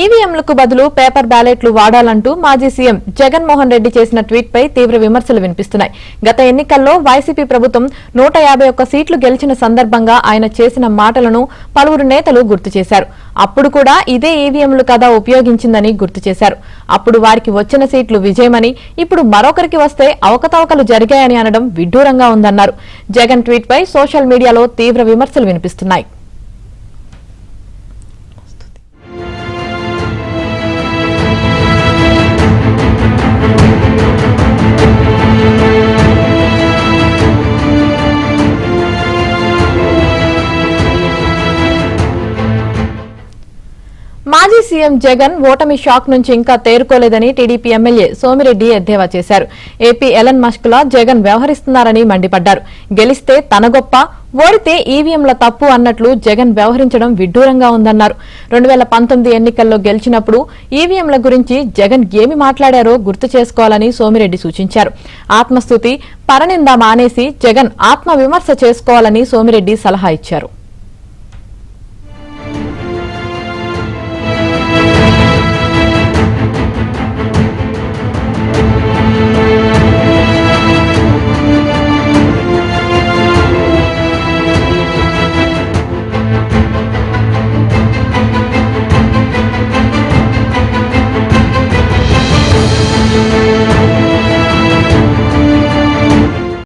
ఈవీఎంలకు బదులు పేపర్ బ్యాలెట్లు వాడాలంటూ మాజీ సీఎం జగన్మోహన్ రెడ్డి చేసిన ట్వీట్ పై తీవ్ర విమర్శలు వినిపిస్తున్నాయి. గత ఎన్నికల్లో వైసీపీ ప్రభుత్వం 151 సీట్లు గెలిచిన సందర్భంగా ఆయన చేసిన మాటలను పలువురు నేతలు గుర్తు చేశారు. అప్పుడు కూడా ఇదే ఈవీఎంలు కదా ఉపయోగించిందని గుర్తు చేశారు. అప్పుడు వారికి వచ్చిన సీట్లు విజయమని, ఇప్పుడు మరొకరికి వస్తే అవకతవకలు జరిగాయని అనడం విడ్డూరంగా ఉందన్నారు. జగన్ ట్వీట్ పై సోషల్ మీడియాలో తీవ్ర విమర్శలు వినిపిస్తున్నాయి. మాజీ సీఎం జగన్ ఓటమి షాక్ నుంచి ఇంకా తేరుకోలేదని టీడీపీ ఎమ్మెల్యే సోమిరెడ్డి ఎద్దేవా చేశారు. ఏపీ ఎలన్ మస్క్ లా జగన్ వ్యవహరిస్తున్నారని మండిపడ్డారు. గెలిస్తే తన గొప్ప, ఓడితే ఈవీఎంల తప్పు అన్నట్లు జగన్ వ్యవహరించడం విడ్డూరంగా ఉందన్నారు. 2019 ఎన్నికల్లో గెలిచినప్పుడు ఈవీఎంల గురించి జగన్ ఏమి మాట్లాడారో గుర్తు చేసుకోవాలని సోమిరెడ్డి సూచించారు. ఆత్మస్తుతి, పరనింద మానేసి జగన్ ఆత్మ విమర్శ చేసుకోవాలని సోమిరెడ్డి సలహా ఇచ్చారు.